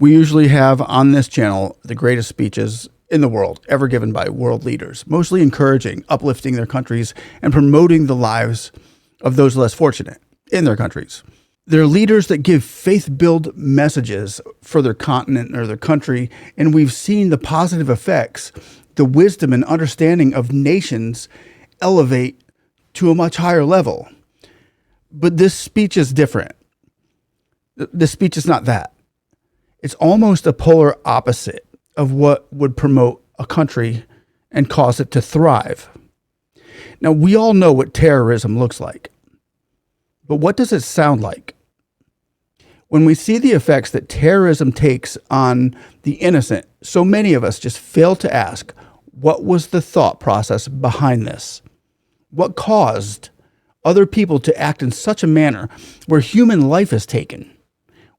We usually have on this channel the greatest speeches in the world ever given by world leaders, mostly encouraging, uplifting their countries, and promoting the lives of those less fortunate in their countries. They're leaders that give faith-filled messages for their continent or their country, and we've seen the positive effects, the wisdom and understanding of nations elevate to a much higher level. But this speech is different. This speech is not that. It's almost a polar opposite of what would promote a country and cause it to thrive. Now, we all know what terrorism looks like, but what does it sound like? When we see the effects that terrorism takes on the innocent, so many of us just fail to ask, what was the thought process behind this? What caused other people to act in such a manner where human life is taken?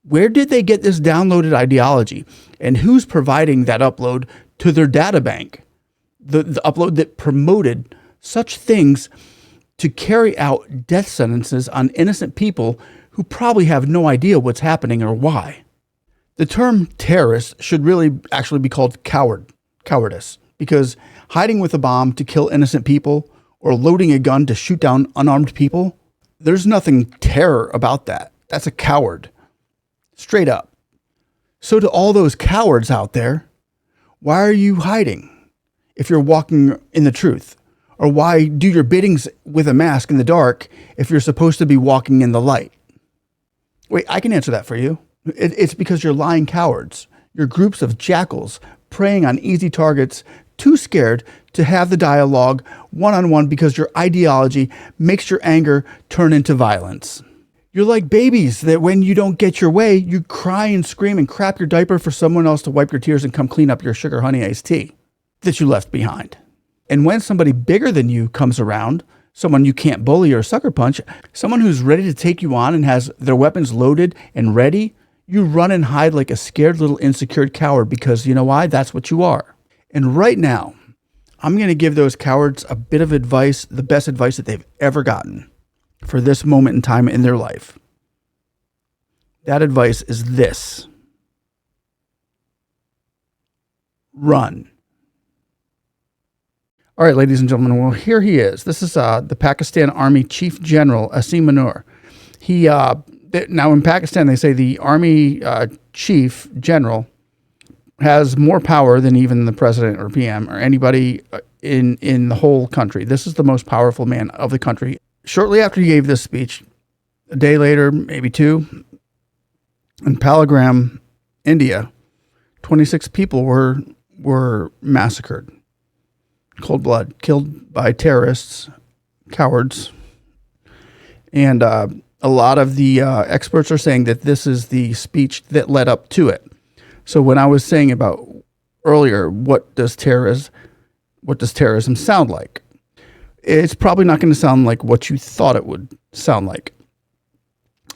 Where did they get this downloaded ideology? And who's providing that upload to their data bank? The upload that promoted such things to carry out death sentences on innocent people who probably have no idea what's happening or why. The term terrorist should really actually be called cowardice, because hiding with a bomb to kill innocent people or loading a gun to shoot down unarmed people, there's nothing terror about that. That's a coward. Straight up. So to all those cowards out there, why are you hiding if you're walking in the truth? Or why do your biddings with a mask in the dark if you're supposed to be walking in the light? Wait, I can answer that for you. It's because you're lying cowards. You're groups of jackals preying on easy targets, too scared to have the dialogue one-on-one because your ideology makes your anger turn into violence. You're like babies that when you don't get your way, you cry and scream and crap your diaper for someone else to wipe your tears and come clean up your sugar honey iced tea that you left behind. And when somebody bigger than you comes around, someone you can't bully or sucker punch, someone who's ready to take you on and has their weapons loaded and ready, you run and hide like a scared little insecure coward because you know why? That's what you are. And right now, I'm going to give those cowards a bit of advice, the best advice that they've ever gotten for this moment in time in their life. That advice is this: run. All right, ladies and gentlemen, well, here he is. This is the Pakistan Army Chief General, Asim Munir. He now in Pakistan, they say the Army Chief General has more power than even the president or PM or anybody in the whole country. This is the most powerful man of the country. Shortly after he gave this speech, a day later, maybe two, in Palagram, India, 26 people were massacred. Cold blood, killed by terrorists, cowards. And a lot of the experts are saying that this is the speech that led up to it. So when I was saying about earlier, what does terrorism sound like? It's probably not going to sound like what you thought it would sound like.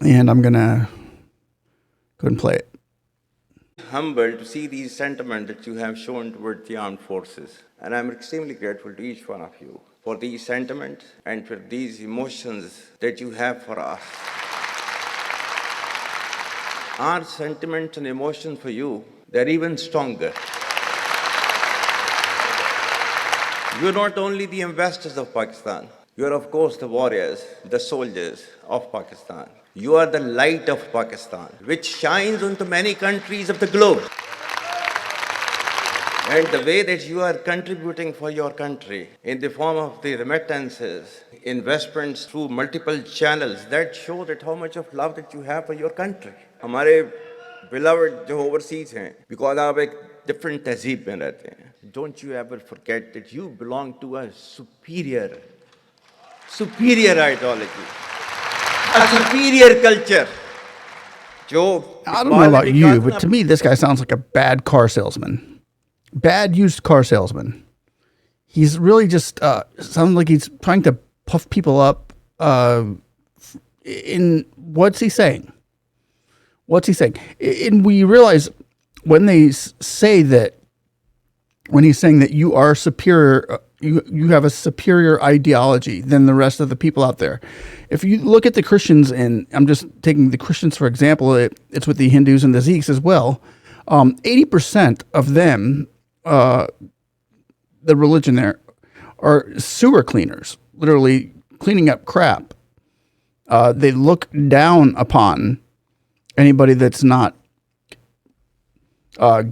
And I'm going to go and play it. Humbled to see these sentiments that you have shown towards the armed forces. And I'm extremely grateful to each one of you for these sentiments and for these emotions that you have for us. Our sentiments and emotions for you, they're even stronger. You're not only the investors of Pakistan, you're of course the warriors, the soldiers of Pakistan. You are the light of Pakistan, which shines onto many countries of the globe. And the way that you are contributing for your country in the form of the remittances, investments through multiple channels, that show that how much of love that you have for your country. हमारे beloved जो overseas हैं, because आप एक different तहजीब में रहते हैं. Don't you ever forget that you belong to a superior ideology, a superior culture. I don't know about you, but to me, this guy sounds like a bad car salesman. Bad used car salesman. He's really just sounds like he's trying to puff people up. In what's he saying? What's he saying? And we realize when they say that, when he's saying that you are superior, you have a superior ideology than the rest of the people out there. If you look at the Christians, and I'm just taking the Christians for example, it's with the Hindus and the Sikhs as well. 80% of them, the religion there, are sewer cleaners, literally cleaning up crap. They look down upon anybody that's not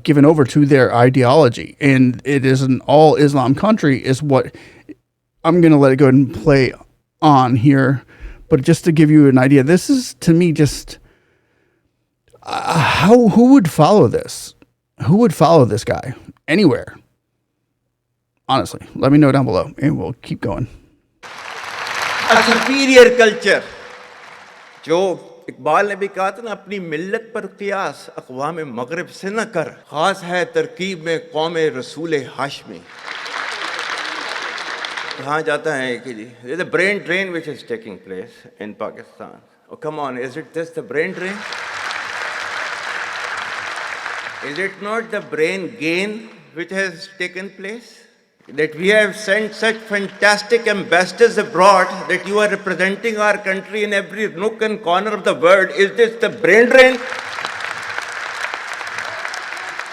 given over to their ideology. And it is an all Islam country is what I'm going to let it go ahead and play on here. But just to give you an idea, this is to me just who would follow this? Who would follow this guy anywhere? Honestly, let me know down below and we'll keep going. A superior culture. जो इकबाल ने भी कहा था ना, अपनी मिल्लत पर क़ियास अक़वाम मग़रिब से न कर, ख़ास है तरकीब में क़ौम रसूल हाशमी. कहाँ जाता है कि जी, there's a brain drain which is taking place in Pakistan. Oh, come on, is it this the brain drain? Is it not the brain gain which has taken place? That we have sent such fantastic ambassadors abroad that you are representing our country in every nook and corner of the world. Is this the brain drain?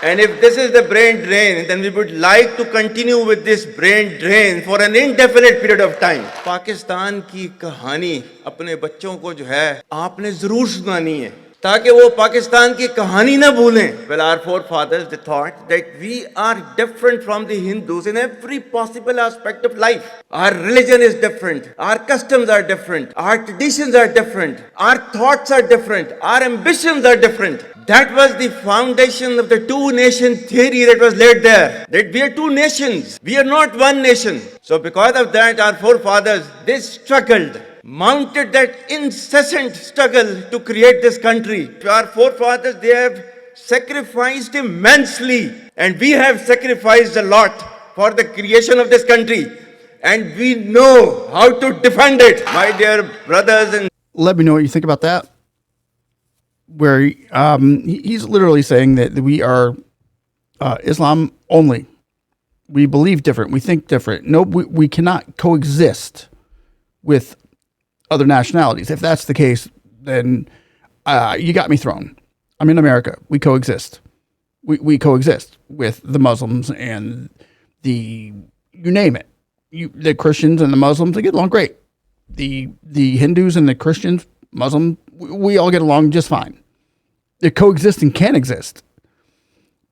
And if this is the brain drain, then we would like to continue with this brain drain for an indefinite period of time. Pakistan की कहानी अपने बच्चों को जो है आपने जरूर सुनानी है ताकि वो पाकिस्तान की कहानी ना भूलें. Well, our forefathers, they thought that we are different from the Hindus in every possible aspect of life. Our religion is different. Our customs are different. Our traditions are different. Our thoughts are different. Our ambitions are different. That was the foundation of the two-nation theory that was laid there. That we are two nations. We are not one nation. So because of that, our forefathers, they struggled, mounted that incessant struggle to create this country. Our forefathers, they have sacrificed immensely, and we have sacrificed a lot for the creation of this country, and we know how to defend it. My dear brothers and Let me know what you think about that. Where he's literally saying that we are Islam only. We believe different. We think different. No, we cannot coexist with other nationalities. If that's the case, then you got me thrown. I'm in America. We coexist. We coexist with the Muslims and you name it. The Christians and the Muslims, they get along great. The Hindus and the Christians, Muslims, we all get along just fine. They coexist and can exist.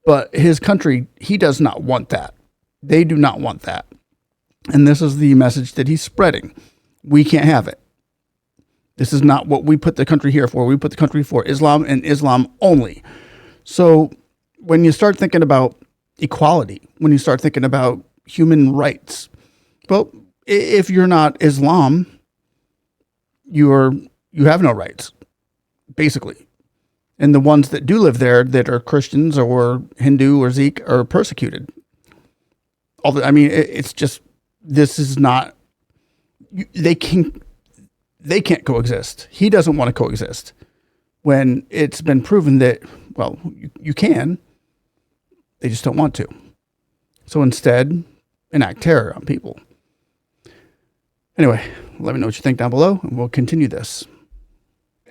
But his country, he does not want that. They do not want that. And this is the message that he's spreading. We can't have it. This is not what we put the country here for. We put the country for Islam and Islam only. So when you start thinking about equality, when you start thinking about human rights, well, if you're not Islam, you have no rights, basically. And the ones that do live there that are Christians or Hindu or Sikh are persecuted. It's just, this is not, they can't coexist. He doesn't want to coexist when it's been proven that, well, you can, they just don't want to. So instead, enact terror on people. Anyway, let me know what you think down below and we'll continue this.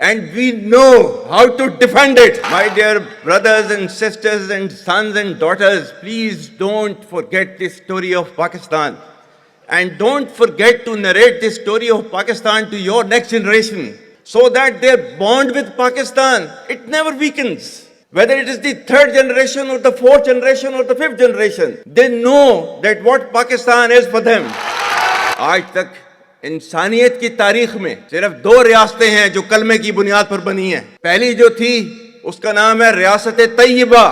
And we know how to defend it. My dear brothers and sisters and sons and daughters, please don't forget this story of Pakistan. And don't forget to narrate this story of Pakistan to your next generation so that their bond with Pakistan, it never weakens. Whether it is the third generation or the fourth generation or the fifth generation, they know that what Pakistan is for them. आज तक इंसानियत की तारीख में सिर्फ दो रियासतें हैं जो कलमे की बुनियाद पर बनी हैं. पहली जो थी उसका नाम है रियासत तैयबा,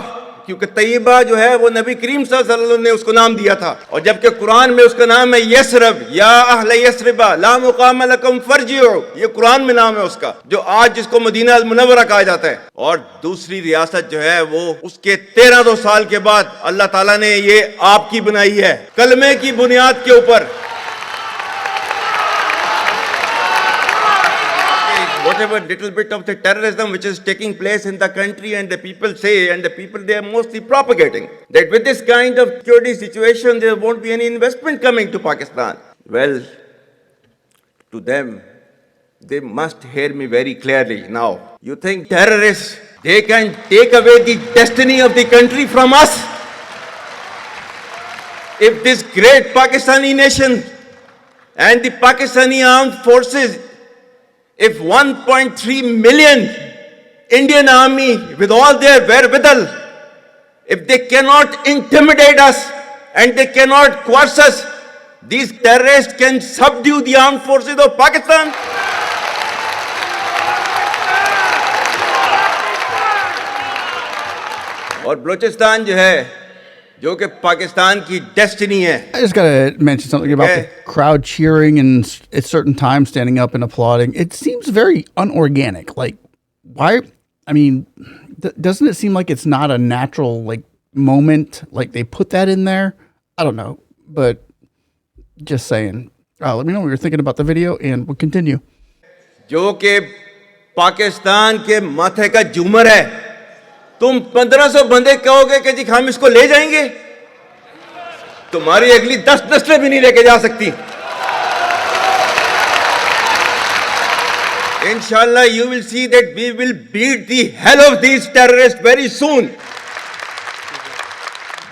क्योंकि तैयबा जो है वो नबी करीम सल्लल्लाहु अलैहि वसल्लम ने उसको नाम दिया था. और जबकि कुरान में उसका नाम है यसरब, या अहले यसरबा ला मुकाम लकुम फरजिउ, ये कुरान में नाम है उसका, जो आज जिसको मदीना अल मुनव्वरा कहा जाता है. और दूसरी रियासत जो है वो उसके 1300 साल के बाद अल्लाह ताला ने ये आपकी बनाई है कलमे की बुनियाद के ऊपर. Whatever little bit of the terrorism which is taking place in the country, and the people say, and the people, they are mostly propagating that with this kind of security situation there won't be any investment coming to Pakistan. Well, to them, they must hear me very clearly now. You think terrorists, They can take away the destiny of the country from us. If this great Pakistani nation and the Pakistani armed forces, if 1.3 million Indian army with all their wherewithal, if they cannot intimidate us and they cannot coerce us, these terrorists can subdue the armed forces of Pakistan. और बलूचिस्तान जो है, जो कि पाकिस्तान की destiny है. I just got to mention something about the crowd cheering and at certain times standing up and applauding. It seems very unorganic. Like, why? I mean, doesn't it seem like it's not a natural like moment? Like they put that in there? I don't know, but just saying. Let me know what you're thinking about the video, and we'll continue. जो कि पाकिस्तान के माथे का झूमर है. तुम 1500 बंदे कहोगे कि जी हम इसको ले जाएंगे, तुम्हारी अगली 10 नस्लें भी नहीं लेके जा सकती. Inshallah, you will see that we will beat the hell of these terrorists very soon.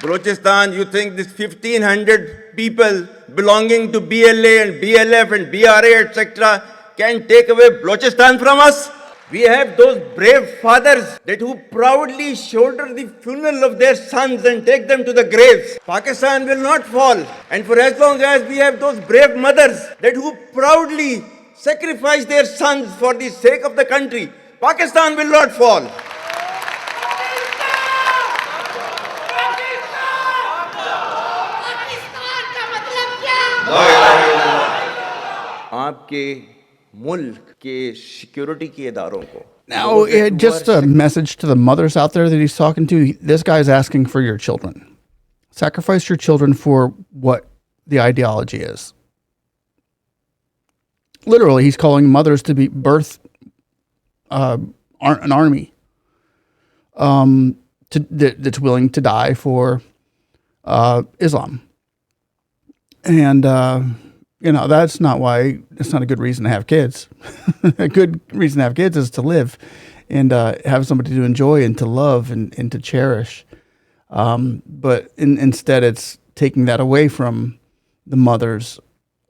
Balochistan, you think this 1500 people belonging to BLA and BLF and BRA, etc., can take away Balochistan from us? We have those brave fathers that who proudly shoulder the funeral of their sons and take them to the graves. Pakistan will not fall. And for as long as we have those brave mothers that who proudly sacrifice their sons for the sake of the country, Pakistan will not fall. आपके मुल्क के security के इदारों को. Now, just a message to the mothers out there that he's talking to. This guy's asking for your children. Sacrifice your children for what the ideology is. Literally, he's calling mothers to be birth an army that's willing to die for Islam. And, that's not why, it's not a good reason to have kids. A good reason to have kids is to live and have somebody to enjoy and to love and to cherish. But instead, it's taking that away from the mothers.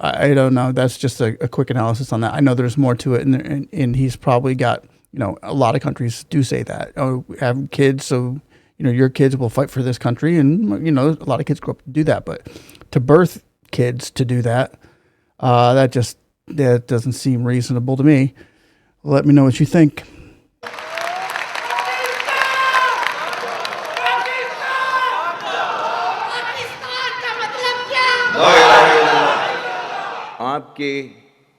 I don't know. That's just a quick analysis on that. I know there's more to it, and he's probably got, a lot of countries do say that. Oh, have kids, so, your kids will fight for this country, and, a lot of kids grow up to do that. But to birth kids to do that, that doesn't seem reasonable to me. Let me know what you think. आपके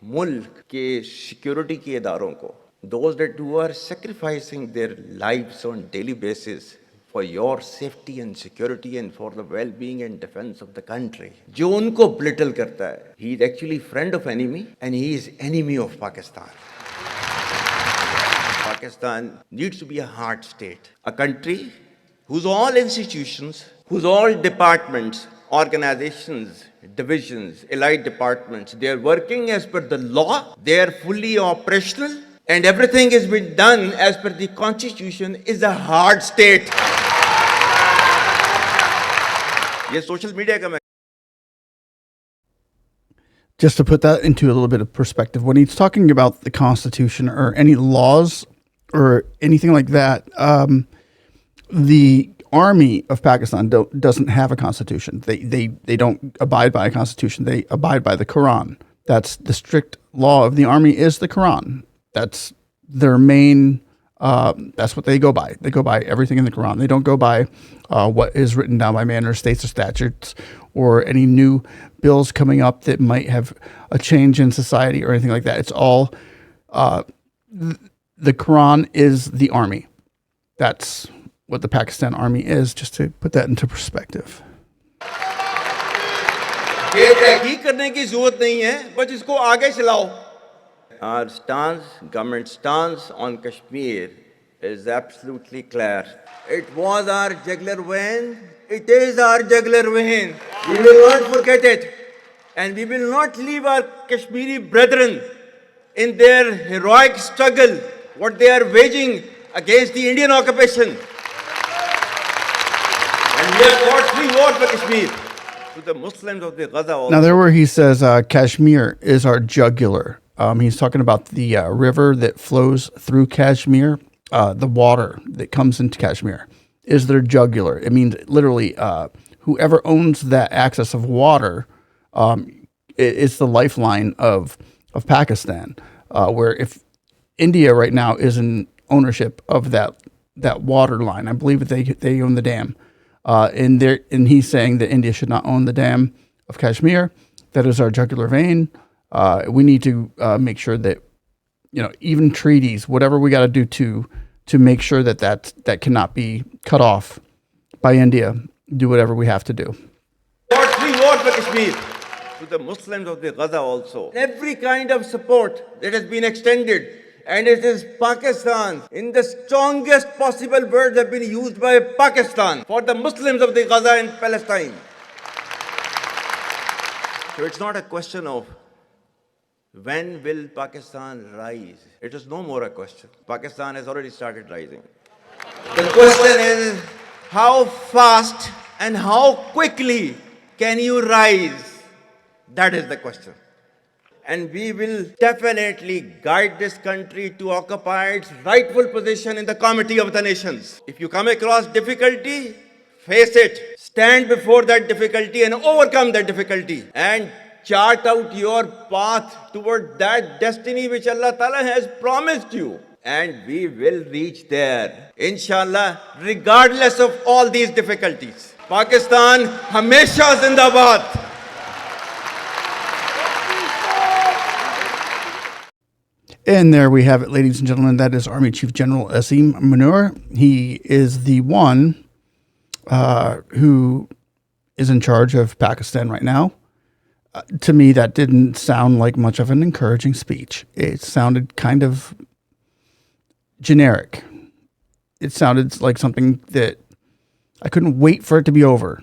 मुल्क के security के इदारों को, those that who are sacrificing their lives on daily basis for your safety and security and for the well-being and defense of the country, जो उनको belittle करता है, he is actually friend of enemy and he is enemy of Pakistan. Pakistan needs to be a hard state, a country whose all institutions, whose all departments, organizations, divisions, allied departments, they are working as per the law, they are fully operational, and everything has been done as per the constitution, is a hard state. ये social media का मैं. Just to put that into a little bit of perspective, when he's talking about the Constitution or any laws or anything like that, the army of Pakistan doesn't have a constitution. They don't abide by a constitution. They abide by the Quran. That's the strict law of the army is the Quran. That's their main, that's what they go by. They go by everything in the Quran. They don't go by what is written down by man or states or statutes or any new bills coming up that might have a change in society or anything like that. It's all, the Quran is the army. That's what the Pakistan army is, just to put that into perspective. Our stance, government stance on Kashmir is absolutely clear. It was our jugular vein. It is our jugular vein. We will not forget it. And we will not leave our Kashmiri brethren in their heroic struggle, what they are waging against the Indian occupation. And we have fought free war for Kashmir. To the Muslims of the Gaza also. Now, there where he says Kashmir is our jugular. He's talking about the river that flows through Kashmir. The water that comes into Kashmir is their jugular. It means literally whoever owns that access of water, it's the lifeline of Pakistan. Where if India right now is in ownership of that water line, I believe that they own the dam. And he's saying that India should not own the dam of Kashmir. That is our jugular vein. We need to make sure that, even treaties, whatever we got to do to make sure that cannot be cut off by India, do whatever we have to do. Fought free war for Kashmir. To the Muslims of the Gaza also. Every kind of support that has been extended. And it is Pakistan, in the strongest possible words have been used by Pakistan for the Muslims of the Gaza and Palestine. So it's not a question of when will Pakistan rise. It is no more a question. Pakistan has already started rising. The question is how fast and how quickly can you rise? That is the question. And we will definitely guide this country to occupy its rightful position in the Committee of the Nations. If you come across difficulty, face it. Stand before that difficulty and overcome that difficulty. And chart out your path toward that destiny which Allah Ta'ala has promised you. And we will reach there, inshallah, regardless of all these difficulties. Pakistan, Hamesha Zindabad. And there we have it, ladies and gentlemen. That is Army Chief General Asim Munir. He is the one who is in charge of Pakistan right now. To me, that didn't sound like much of an encouraging speech. It sounded kind of generic. It sounded like something that I couldn't wait for it to be over.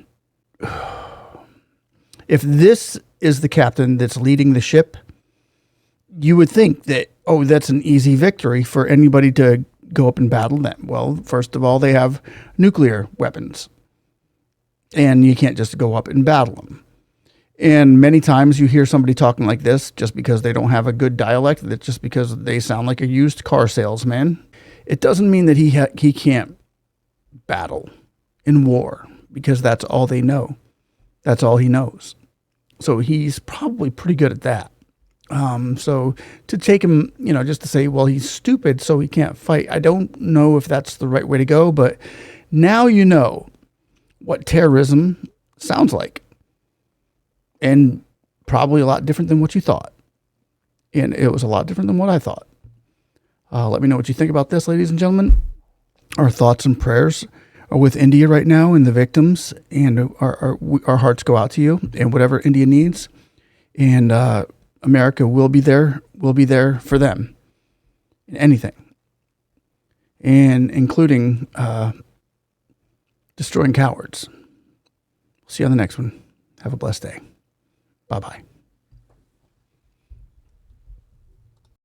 If this is the captain that's leading the ship, you would think that, that's an easy victory for anybody to go up and battle them. Well, first of all, they have nuclear weapons, and you can't just go up and battle them. And many times you hear somebody talking like this just because they don't have a good dialect, that just because they sound like a used car salesman. It doesn't mean that he can't battle in war, because that's all they know. That's all he knows. So he's probably pretty good at that. So to take him, just to say, well, he's stupid, so he can't fight. I don't know if that's the right way to go, but now you know what terrorism sounds like, and probably a lot different than what you thought. And it was a lot different than what I thought. Let me know what you think about this, ladies and gentlemen. Our thoughts and prayers are with India right now and the victims, and our hearts go out to you and whatever India needs. And, America will be there for them in anything, and including destroying cowards. See you on the next one. Have a blessed day. Bye-bye.